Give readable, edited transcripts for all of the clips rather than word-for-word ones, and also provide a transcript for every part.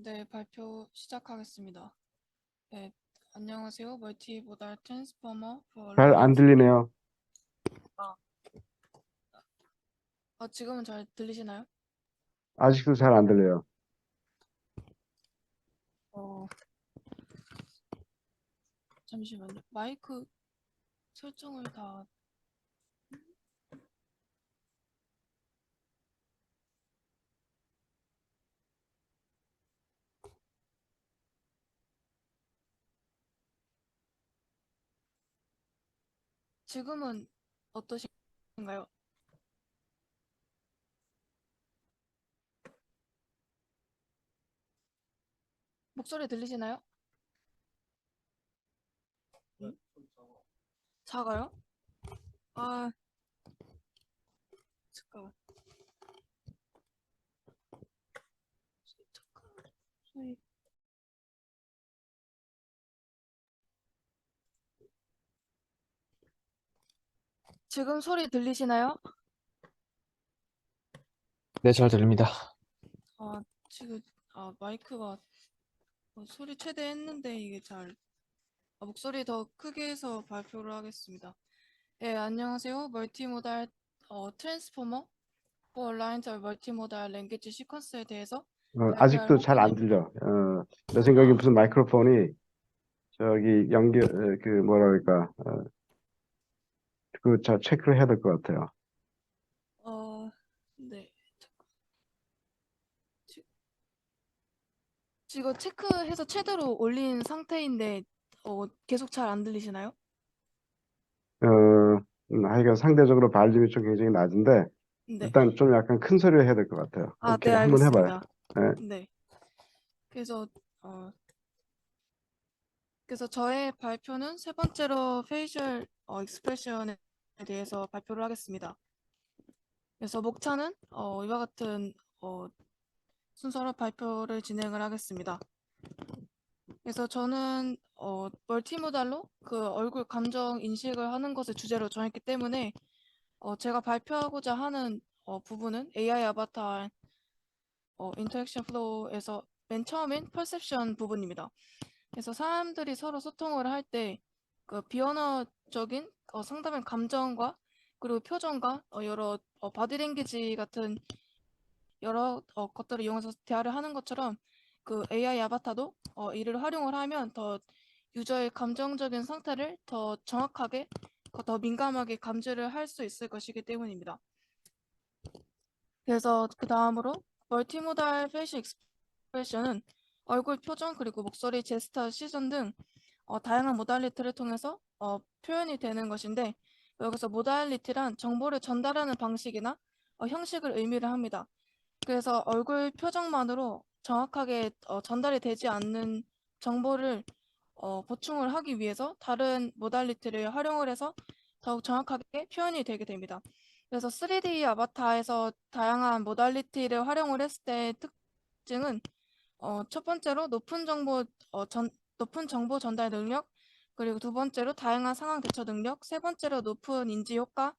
네, 발표 시작하겠습니다. 네, 안녕하세요. 멀티모달 트랜스포머 for 잘 안 Lines. 들리네요. 아, 지금은 잘 들리시나요? 아직도 잘 안 들려요. 어, 잠시만요. 마이크 설정을 다 지금은 어떠신가요? 목소리 들리시나요? 음? 작아요? 아, 잠깐만. 잠깐만. 소리. 지금 소리 들리시나요? 네, 잘 들립니다. 지금 마이크가 소리 최대 했는데 이게 잘 목소리 더 크게 해서 발표를 하겠습니다. 네, 안녕하세요. 멀티모달 트랜스포머 for Lines or 멀티모달 랭귀지 시퀀스에 대해서 발표할 아직도 잘 안 학문입니다. 들려. 내 생각에 아, 무슨 마이크로폰이 저기 연결, 그 뭐라 그럴까, 저 체크를 해야 될 것 같아요. 네. 지- 지금 체크해서 최대로 올린 상태인데 계속 잘 안 들리시나요? 하여간 상대적으로 발림이 좀 굉장히 낮은데, 네. 일단 좀 약간 큰 소리로 해야 될 것 같아요. 네, 오케이, 한번 해봐요. 알겠습니다. 네. 네. 그래서 어, 저의 발표는 세 번째로 페이셜 익스프레션에 대해서 발표를 하겠습니다. 그래서 목차는 이와 같은 순서로 발표를 진행을 하겠습니다. 그래서 저는 멀티모달로 그 얼굴 감정 인식을 하는 것을 주제로 정했기 때문에 제가 발표하고자 하는 부분은 AI 아바타 인터랙션 플로우에서 맨 처음인 퍼셉션 부분입니다. 그래서 사람들이 서로 소통을 할 때 그 비언어적인 상담의 감정과 그리고 표정과 여러 바디랭귀지 같은 여러 것들을 이용해서 대화를 하는 것처럼 그 AI 아바타도 이를 활용을 하면 더 유저의 감정적인 상태를 더 정확하게 더 민감하게 감지를 할 수 있을 것이기 때문입니다. 그래서 그 다음으로 멀티모달 페이셜 익스프레션은 얼굴 표정 그리고 목소리 제스처 시선 등 다양한 모달리티를 통해서 표현이 되는 것인데 여기서 모달리티란 정보를 전달하는 방식이나 형식을 의미를 합니다. 그래서 얼굴 표정만으로 정확하게 전달이 되지 않는 정보를 보충을 하기 위해서 다른 모달리티를 활용을 해서 더욱 정확하게 표현이 되게 됩니다. 그래서 3D 아바타에서 다양한 모달리티를 활용을 했을 때의 특징은 첫 번째로 높은 정보 전달 능력, 그리고 두 번째로 다양한 상황 대처 능력, 세 번째로 높은 인지 효과,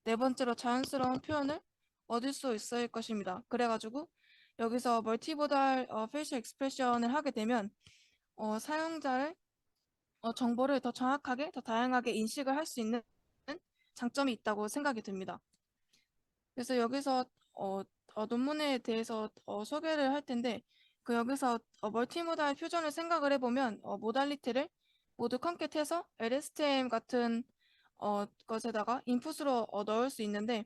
네 번째로 자연스러운 표현을 얻을 수 있을 것입니다. 그래가지고 여기서 멀티모달 페이셜 익스프레션을 하게 되면 사용자의 정보를 더 정확하게, 더 다양하게 인식을 할 수 있는 장점이 있다고 생각이 듭니다. 그래서 여기서 논문에 대해서 소개를 할 텐데 그 여기서 멀티모달 퓨전을 생각을 해보면 모달리티를 모두 컨캣해서 LSTM 같은 것에다가 인풋으로 넣을 수 있는데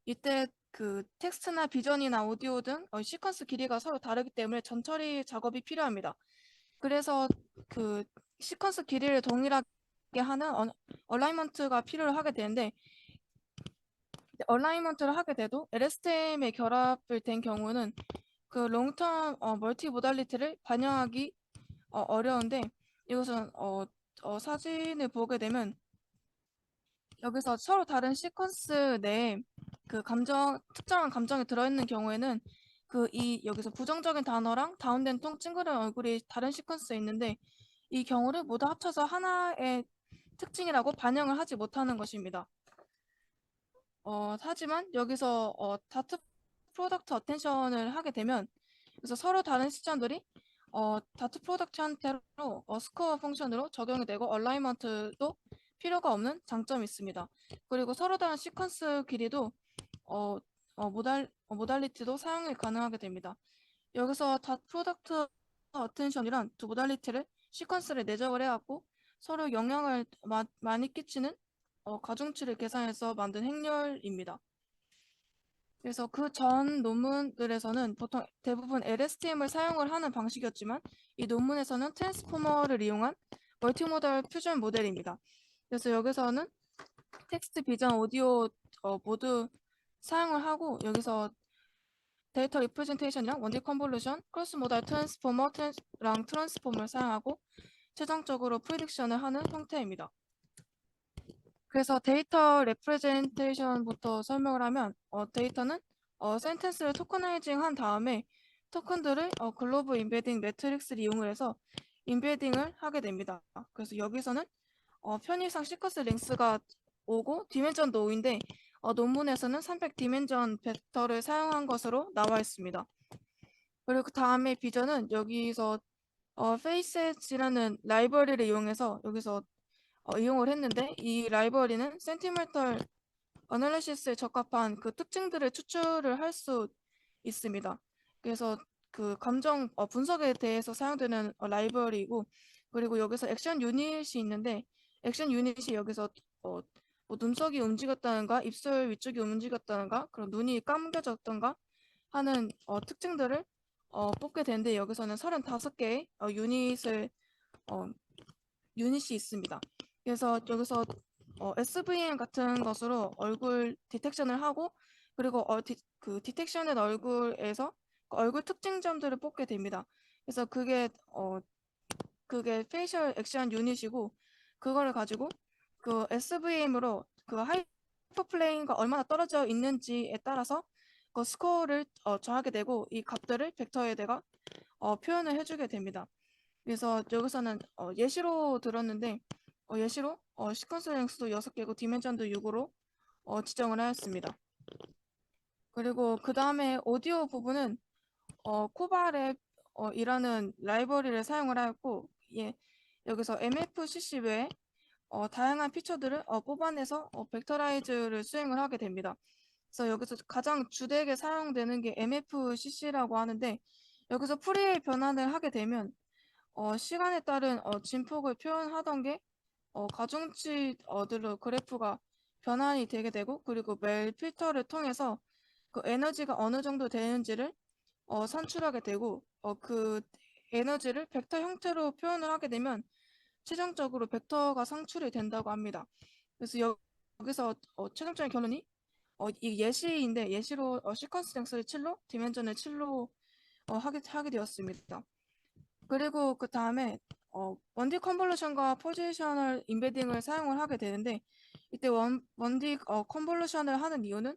이때 그 텍스트나 비전이나 오디오 등 시퀀스 길이가 서로 다르기 때문에 전처리 작업이 필요합니다. 그래서 그 시퀀스 길이를 동일하게 하는 얼라이먼트가 필요를 하게 되는데 얼라이먼트를 하게 돼도 LSTM에 결합을 된 경우는 그 롱텀 멀티 모달리티를 반영하기 어려운데 이것은 사진을 보게 되면 여기서 서로 다른 시퀀스 내에 그 특정한 감정이 들어있는 경우에는 여기서 부정적인 단어랑 다운된 통 찡그린 얼굴이 다른 시퀀스에 있는데 이 경우를 모두 합쳐서 하나의 특징이라고 반영을 하지 못하는 것입니다. 하지만 여기서 다트 프로덕트 어텐션을 하게 되면 그래서 서로 다른 시점들이 다트 프로덕트 형태로 스코어 펑션으로 적용이 되고 얼라이먼트도 필요가 없는 장점이 있습니다. 그리고 서로 다른 시퀀스 길이도 모달리티도 사용이 가능하게 됩니다. 여기서 닷 프로덕트 어텐션이란 두 모달리티를 시퀀스를 내적을 해왔고 서로 영향을 많이 끼치는 가중치를 계산해서 만든 행렬입니다. 그래서 그 전 논문들에서는 보통 대부분 LSTM을 사용을 하는 방식이었지만 이 논문에서는 트랜스포머를 이용한 멀티모달 퓨전 모델입니다. 그래서 여기서는 텍스트, 비전, 오디오 모두 사용을 하고 여기서 데이터 리프레젠테이션이랑 원디 컨볼루션, 크로스 모달 트랜스포머랑 트랜스폼을 사용하고 최종적으로 프리딕션을 하는 형태입니다. 그래서 데이터 레프레젠테이션부터 설명을 하면 데이터는 센텐스를 토커나이징 한 다음에 토큰들을 글로브 임베딩 매트릭스를 이용을 해서 임베딩을 하게 됩니다. 그래서 여기서는 편의상 시퀀스 랭스가 5고 디멘전도 5인데 논문에서는 300 디멘전 벡터를 사용한 것으로 나와 있습니다. 그리고 그 다음에 비전은 여기서 페이셋이라는 라이브러리를 이용해서 여기서 이용을 했는데 이 라이브러리는 센티멘털 어널리시스에 적합한 그 특징들을 추출을 할 수 있습니다. 그래서 그 감정 분석에 대해서 사용되는 라이브러리이고 그리고 여기서 액션 유닛이 있는데 액션 유닛이 여기서 뭐 눈썹이 움직였다는가 입술 위쪽이 움직였다는가 그런 눈이 감겨졌던가 하는 특징들을 뽑게 되는데 여기서는 35개의 어, 유닛이 있습니다. 그래서 여기서 SVM 같은 것으로 얼굴 디텍션을 하고 그리고 그 디텍션된 얼굴에서 그 얼굴 특징점들을 뽑게 됩니다. 그래서 그게 페이셜 액션 유닛이고 그거를 가지고 그 SVM으로 그 하이퍼플레인과 얼마나 떨어져 있는지에 따라서 그 스코어를 정하게 되고 이 값들을 벡터에다가 표현을 해주게 됩니다. 그래서 여기서는 예시로 들었는데 예시로 시퀀스 랭스도 6개고 디멘전도 6으로 지정을 하였습니다. 그리고 그 다음에 오디오 부분은 코바랩 이라는 라이브러리를 사용을 하였고 여기서 MFCC 외에 다양한 피처들을 뽑아내서 벡터라이즈를 수행을 하게 됩니다. 그래서 여기서 가장 주되게 사용되는 게 MFCC라고 하는데 여기서 프리의 변환을 하게 되면 시간에 따른 진폭을 표현하던 게 가중치들로 그래프가 변환이 되게 되고 그리고 매일 필터를 통해서 그 에너지가 어느 정도 되는지를 산출하게 되고 그 에너지를 벡터 형태로 표현을 하게 되면 최종적으로 벡터가 산출이 된다고 합니다. 그래서 여기서 최종적인 결론이 이 예시인데 예시로 시퀀스 랭스를 7로 디멘전을 7로 하게 되었습니다. 그리고 그 다음에 원디 컨볼루션과 포지셔널 인베딩을 사용을 하게 되는데 이때 원디 컨볼루션을 하는 이유는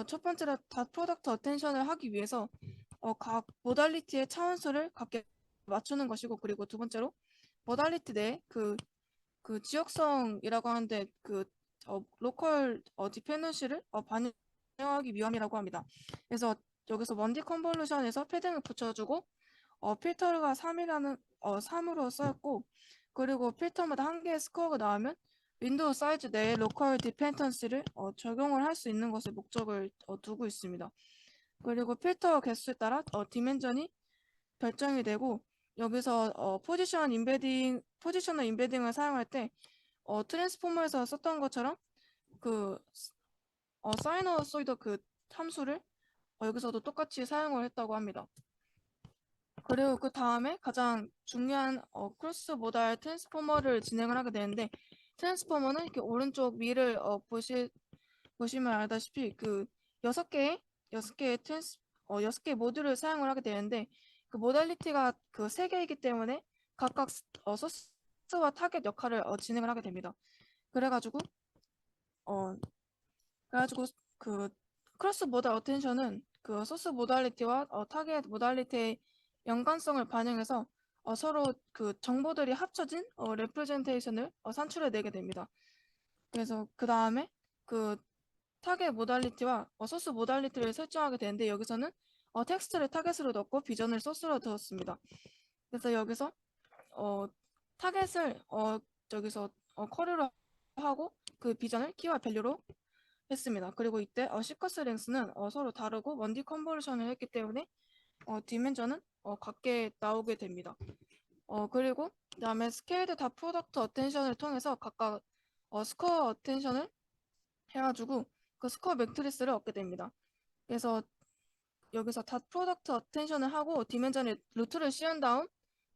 첫 번째로 다 프로덕트 어텐션을 하기 위해서 각 모달리티의 차원수를 각각 맞추는 것이고 그리고 두 번째로 모달리티 내 그 지역성이라고 하는데 그 로컬 디펜던시를 반영하기 위함이라고 합니다. 그래서 여기서 원디 컨볼루션에서 패딩을 붙여주고 필터가 3으로 쓰였고 그리고 필터마다 한 개의 스코어가 나오면 윈도우 사이즈 내에 로컬 디펜던시를 적용을 할 수 있는 것을 목적을 두고 있습니다. 그리고 필터 개수에 따라 디멘전이 결정이 되고 여기서 포지셔널 인베딩을 사용할 때 트랜스포머에서 썼던 것처럼 그 사이너소이드 그 함수를 여기서도 똑같이 사용을 했다고 합니다. 그리고 그 다음에 가장 중요한 크로스 모달 트랜스포머를 진행을 하게 되는데 트랜스포머는 이렇게 오른쪽 위를 보시면 알다시피 그 6개의 트랜스 6개의 모듈을 사용을 하게 되는데 그 모달리티가 그 3개이기 때문에 각각 소스와 타겟 역할을 진행을 하게 됩니다. 그래가지고 어 그래가지고 그 크로스 모달 어텐션은 그 소스 모달리티와 타겟 모달리티의 연관성을 반영해서 서로 그 정보들이 합쳐진 레프레젠테이션을 산출해내게 됩니다. 그래서 그 다음에 그 타겟 모달리티와 소스 모달리티를 설정하게 되는데 여기서는 텍스트를 타겟으로 넣고 비전을 소스로 두었습니다. 그래서 여기서 타겟을 저기서 커리로 하고 그 비전을 키와 밸류로 했습니다. 그리고 이때 시커스 랭스는 서로 다르고 원디 컨버전을 했기 때문에 디멘전은 같게 나오게 됩니다. 그리고 그다음에 스케일드 다 프로덕트 어텐션을 통해서 각각 스코어 어텐션을 해가지고 그 스코어 매트리스를 얻게 됩니다. 그래서 여기서 다 프로덕트 어텐션을 하고 디멘전에 루트를 씌운 다음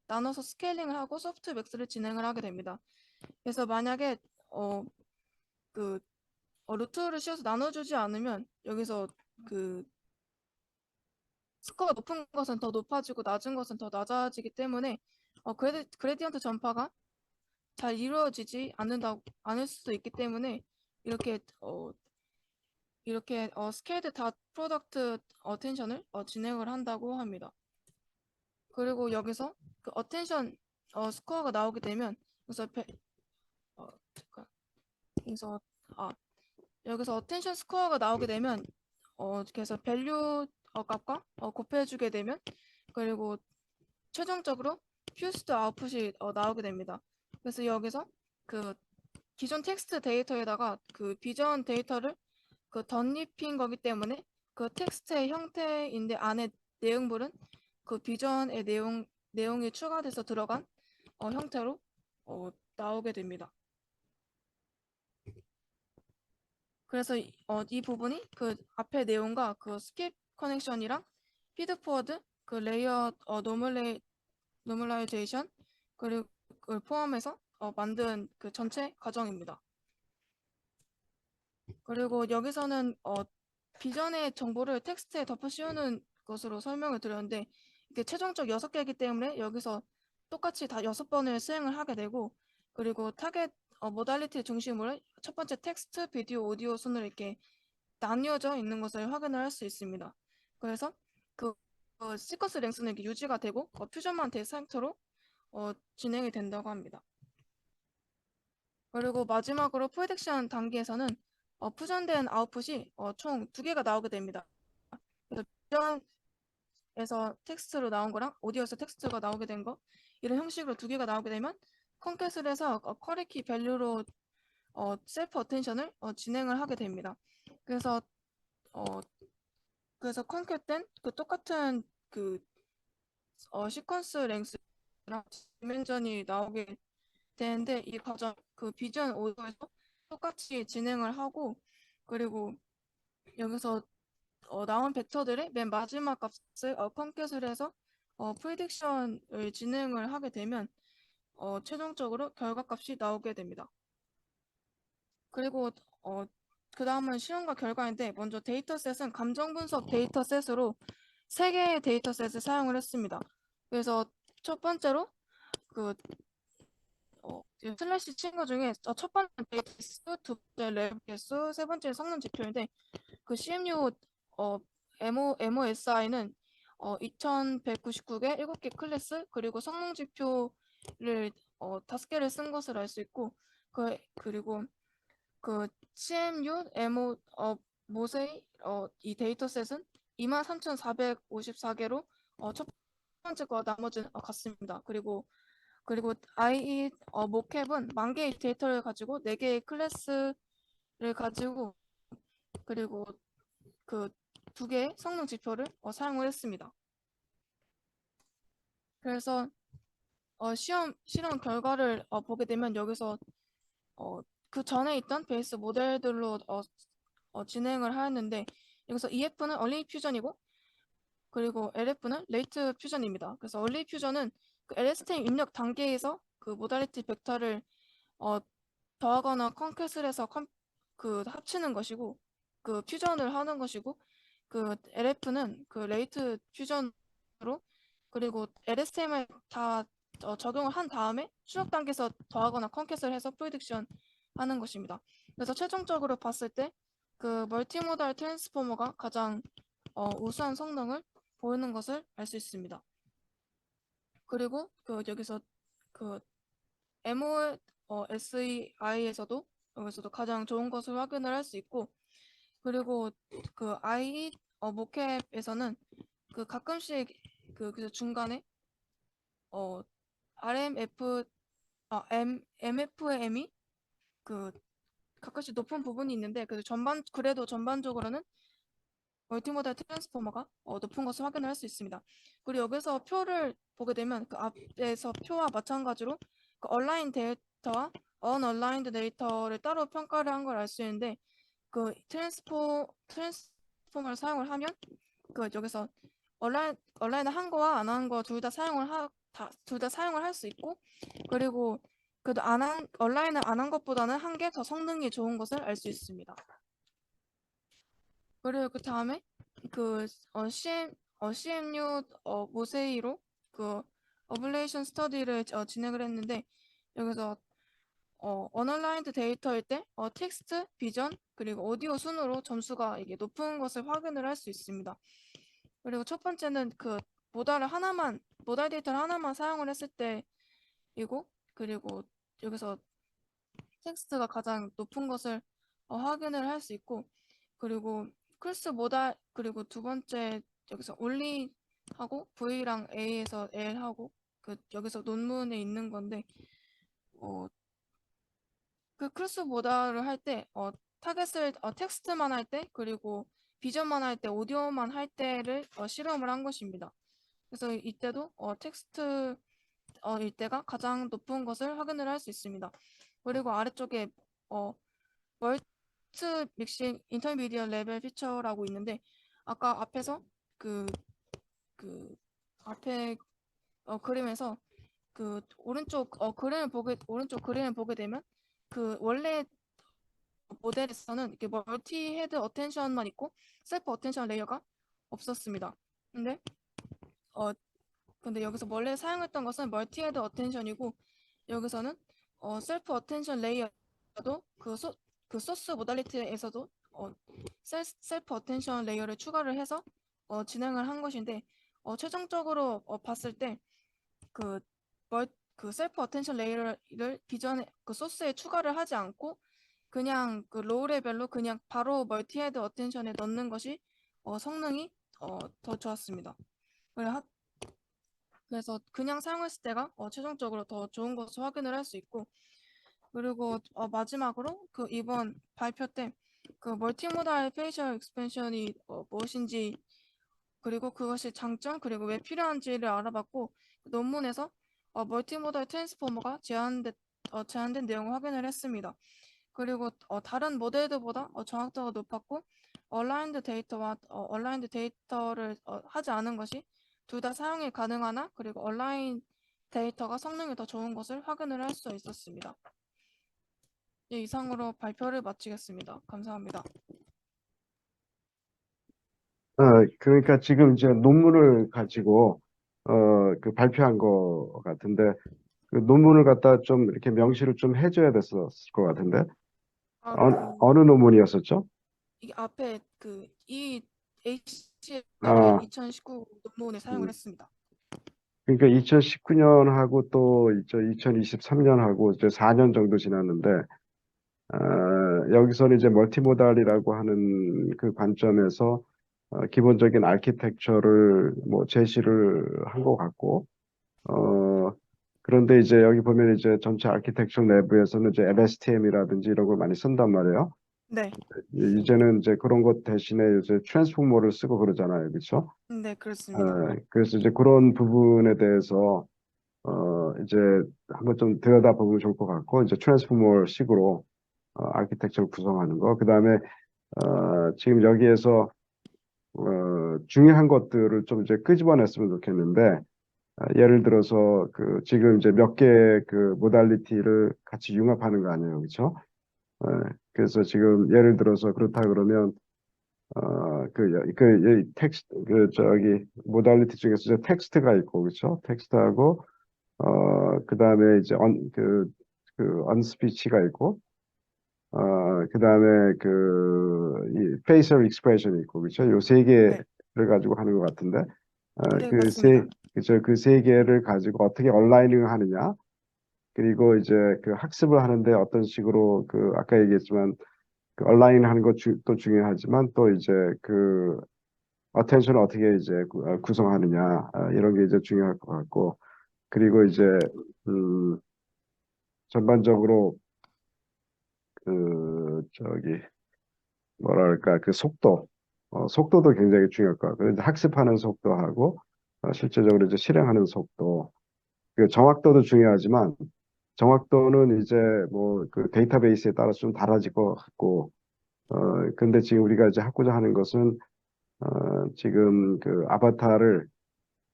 나눠서 스케일링을 하고 소프트 맥스를 진행을 하게 됩니다. 그래서 만약에 어, 그 루트를 씌워서 나눠주지 않으면 여기서 그 스코어가 높은 것은 더 높아지고 낮은 것은 더 낮아지기 때문에 그레디언트 전파가 잘 이루어지지 않을 수도 있기 때문에 이렇게 스케일드 다 프로덕트 어텐션을 진행을 한다고 합니다. 그리고 여기서 그 어텐션 스코어가 나오게 되면 여기서 잠깐 여기서 아 여기서 어텐션 스코어가 나오게 되면 그래서 밸류 값과 곱해주게 되면 그리고 최종적으로 퓨스드 아웃풋이 나오게 됩니다. 그래서 여기서 그 기존 텍스트 데이터에다가 그 비전 데이터를 그 덧입힌 거기 때문에 그 텍스트의 형태인데 안에 내용물은 그 비전의 내용이 추가돼서 들어간 형태로 나오게 됩니다. 그래서 이 부분이 그 앞에 내용과 그 스킵 커넥션이랑 피드포워드 그 레이어 노멀라이제이션 그리고 그걸 포함해서 만든 그 전체 과정입니다. 그리고 여기서는 비전의 정보를 텍스트에 덮어 씌우는 것으로 설명을 드렸는데 이게 최종적 6개이기 때문에 여기서 똑같이 다 6번을 수행을 하게 되고 그리고 타겟 모달리티 중심으로 첫 번째 텍스트, 비디오, 오디오 순으로 이렇게 나뉘어져 있는 것을 확인을 할 수 있습니다. 그래서 그 시퀀스 랭스는 이렇게 유지가 되고 퓨전만 된 상태로 진행이 된다고 합니다. 그리고 마지막으로 프레딕션 단계에서는 퓨전된 아웃풋이 총 2개가 나오게 됩니다. 그래서 퓨전에서 텍스트로 나온 거랑 오디오에서 텍스트가 나오게 된 거 이런 형식으로 2개가 나오게 되면 콘캣을 해서 쿼리키 밸류로 셀프 어텐션을 진행을 하게 됩니다. 그래서 어, 콘캣된 그 똑같은 그 시퀀스 랭스랑 디멘전이 나오게 되는데 이 과정 그 비전 오더에서 똑같이 진행을 하고 그리고 여기서 나온 벡터들의 맨 마지막 값을 컴퓨트를 해서 프리딕션을 진행을 하게 되면 최종적으로 결과값이 나오게 됩니다. 그리고 그 다음은 시험과 결과인데 먼저 데이터셋은 감정 분석 데이터셋으로 3개의 데이터셋을 사용을 했습니다. 그래서 첫 번째로 그 슬래시 친구 중에 첫 번째 데이터 수, 두 번째 랩 개수, 세 번째 성능 지표인데 그 CMU MOSI는 2199개 7개 클래스 그리고 성능 지표를 5개를 쓴 것을 알 수 있고 그리고 그 CMU 모세이 이 데이터셋은 23,454개로 첫 번째 거와 나머지는 같습니다. 그리고 IE 모캡은 10,000개의 데이터를 가지고 4개의 클래스를 가지고 그리고 그 2개의 성능 지표를 사용을 했습니다. 그래서 실험 결과를 보게 되면 여기서 그 전에 있던 베이스 모델들로 진행을 하였는데 여기서 EF는 얼리 퓨전이고 그리고 LF는 레이트 퓨전입니다. 그래서 얼리 퓨전은 그 LSTM 입력 단계에서 그 모달리티 벡터를 어, 더하거나 컨캣을 해서 그 합치는 것이고 그 퓨전을 하는 것이고 그 LF는 그 레이트 퓨전으로 그리고 LSTM을 다 적용을 한 다음에 추적 단계에서 더하거나 컨캣을 해서 프리딕션 하는 것입니다. 그래서 최종적으로 봤을 때 그 멀티모달 트랜스포머가 가장 우수한 성능을 보이는 것을 알 수 있습니다. 그리고 그 여기서 그 MOSEI에서도 여기서도 가장 좋은 것을 확인을 할 수 있고 그리고 그 IE 모캡에서는 그 가끔씩 그 중간에 어, MFM이 그 가끔씩 높은 부분이 있는데 그래도 전반적으로는 멀티모달 트랜스포머가 높은 것을 확인을 할 수 있습니다. 그리고 여기서 표를 보게 되면 그 앞에서 표와 마찬가지로 그 얼라인 데이터와 언얼라인드 데이터를 따로 평가를 한 걸 알 수 있는데 그 트랜스포머를 사용을 하면 그 여기서 얼라인을 한 거와 안 한 거 둘 다 사용을 할 수 있고 그리고 그래도 얼라인을 안 한 것보다는 한 게 더 성능이 좋은 것을 알 수 있습니다. 그리고 그 다음에 CMU 모세이로 그 어블레이션 스터디를 진행을 했는데 여기서 언얼라인드 데이터일 때 텍스트, 비전, 그리고 오디오 순으로 점수가 이게 높은 것을 확인을 할 수 있습니다. 그리고 첫 번째는 그 모달 데이터를 하나만 사용을 했을 때이고 그리고 여기서 텍스트가 가장 높은 것을 확인을 할 수 있고 그리고 그리고 두 번째 여기서 only 하고 V랑 A에서 L 하고 여기서 논문에 있는 건데 어, 그 크로스 모달을 할 때 타겟을 텍스트만 할 때 그리고 비전만 할 때 오디오만 할 때를 실험을 한 것입니다. 그래서 이때도 텍스트 일때가 가장 높은 것을 확인을 할 수 있습니다. 그리고 아래쪽에 어, 멀트 믹싱 인터미디어 레벨 피처라고 있는데 아까 앞에서 그, 그 앞에 그림에서 그 오른쪽 그림을 보게 되면 그 원래 모델에서는 이렇게 멀티 헤드 어텐션만 있고 셀프 어텐션 레이어가 없었습니다. 근데 어 근데 여기서 원래 사용했던 것은 멀티 헤드 어텐션이고 여기서는 셀프 어텐션 레이어도 그 소스 모달리티에서도 셀프 어텐션 레이어를 추가를 해서 진행을 한 것인데 최종적으로 봤을 때 그 그 셀프 어텐션 레이어를 비전에 그 소스에 추가를 하지 않고 그냥 그 로우 레벨로 그냥 바로 멀티 헤드 어텐션에 넣는 것이 성능이 더 좋았습니다. 그래서 그냥 사용했을 때가 최종적으로 더 좋은 것을 확인을 할 수 있고 그리고 마지막으로 그 이번 발표 때 그 멀티모달 페이셜 익스펜션이 무엇인지 그리고 그것이 장점 그리고 왜 필요한지를 알아봤고 그 논문에서 멀티모달 트랜스포머가 제한된 내용을 확인을 했습니다. 그리고 다른 모델들보다 정확도가 높았고 얼라인드 데이터를 하지 않은 것이 둘 다 사용이 가능하나 그리고 얼라인 데이터가 성능이 더 좋은 것을 확인을 할 수 있었습니다. 네, 이상으로 발표를 마치겠습니다. 감사합니다. 그러니까 지금 이제 논문을 가지고 그 발표한 거 같은데 그 논문을 갖다 좀 이렇게 명시를 좀 해줘야 됐었을 것 같은데 아, 어느 논문이었었죠? 이게 앞에 이 HCL의 아, 2019 논문에 사용을 음, 했습니다. 그러니까 2019년하고 또 2023년하고 이제 4년 정도 지났는데 여기서는 이제 멀티모달이라고 하는 그 관점에서 기본적인 아키텍처를 뭐 제시를 한 것 같고 그런데 이제 여기 보면 이제 전체 아키텍처 내부에서는 이제 LSTM이라든지 이런 걸 많이 쓴단 말이에요. 네, 이제는 이제 그런 것 대신에 이제 트랜스포머를 쓰고 그러잖아요, 그렇죠? 네, 그렇습니다. 그래서 이제 그런 부분에 대해서 이제 한번 좀 들여다보면 좋을 것 같고 이제 트랜스포머식으로 아키텍처를 구성하는 거. 그다음에 지금 여기에서 중요한 것들을 좀 이제 끄집어냈으면 좋겠는데 예를 들어서 그 지금 이제 몇 개의 그 모달리티를 같이 융합하는 거 아니에요, 그렇죠? 그래서 지금 예를 들어서 그렇다 그러면 텍스트 저기 모달리티 중에서 이제 텍스트가 있고 그렇죠? 텍스트하고 그다음에 이제 그 언스피치가 있고 그다음에 이 facial expression이 있고 그렇죠? 요 세 네, 개를 가지고 하는 것 같은데 네, 맞습니다. 그죠? 그 세 개를 가지고 어떻게 얼라이닝 하느냐 그리고 이제 그 학습을 하는데 어떤 식으로 그 아까 얘기했지만 그 얼라인 하는 것도 중요하지만 또 이제 그 어텐션을 어떻게 이제 구성하느냐 이런 게 이제 중요할 것 같고 그리고 이제 전반적으로 저기 뭐랄까 그 속도도 굉장히 중요할 것 같고 이제 학습하는 속도하고 실제적으로 이제 실행하는 속도, 그 정확도도 중요하지만 정확도는 이제 뭐 그 데이터베이스에 따라서 좀 달라질 것 같고 근데 지금 우리가 이제 하고자 하는 것은 지금 그 아바타를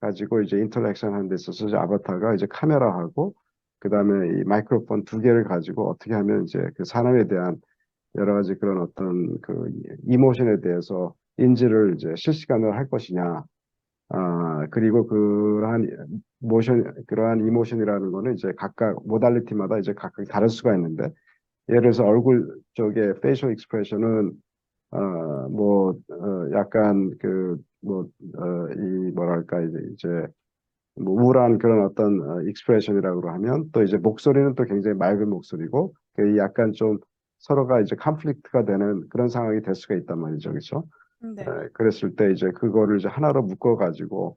가지고 이제 인터랙션 하는 데 있어서 이제 아바타가 이제 카메라하고 그다음에 이 마이크로폰 두 개를 가지고 어떻게 하면 이제 그 사람에 대한 여러 가지 그런 어떤 그 이모션에 대해서 인지를 이제 실시간으로 할 것이냐. 그리고 그러한 이모션이라는 거는 이제 각각 모달리티마다 이제 각각 다를 수가 있는데, 예를 들어서 얼굴 쪽에 페이셜 익스프레션은 약간 이 뭐랄까 이제 뭐 우울한 그런 어떤 익스프레션이라고 하면 또 이제 목소리는 또 굉장히 맑은 목소리고 그 약간 좀 서로가 이제 컨플릭트가 되는 그런 상황이 될 수가 있단 말이죠, 그렇죠? 네. 그랬을 때 이제 그거를 이제 하나로 묶어 가지고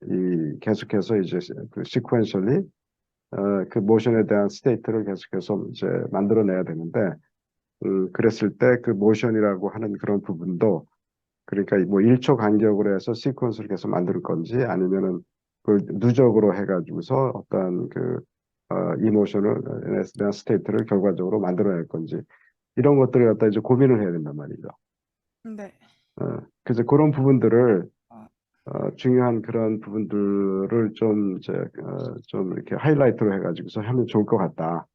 이 계속해서 이제 그 시퀀셜리 그 모션에 대한 스테이트를 계속해서 이제 만들어내야 되는데 그랬을 때 그 모션이라고 하는 그런 부분도 그러니까 뭐 1초 간격으로 해서 시퀀스를 계속 만들 건지 아니면은 그 누적으로 해가지고서 어떤 그 이모션을 대한 스테이트를 결과적으로 만들어낼 건지 이런 것들을 갖다 이제 고민을 해야 된단 말이죠. 네. 그래서 그런 부분들을 아, 중요한 그런 부분들을 좀 이제 좀 이렇게 하이라이트로 해가지고서 하면 좋을 것 같다.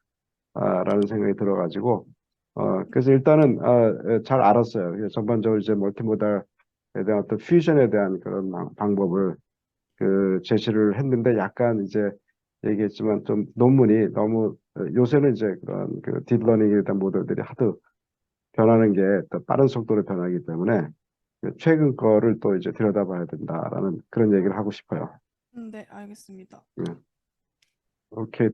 라는 생각이 들어가지고 그래서 일단은 잘 알았어요. 그래서 전반적으로 이제 멀티모달에 대한 어떤 퓨전에 대한 그런 방법을 그 제시를 했는데 약간 이제 얘기했지만 좀 논문이 너무 요새는 이제 그런 그 딥러닝에 대한 모델들이 하도 변하는 게 더 빠른 속도로 변하기 때문에 그 최근 거를 또 이제 들여다봐야 된다라는 그런 얘기를 하고 싶어요. 네, 알겠습니다. 음, 오케이.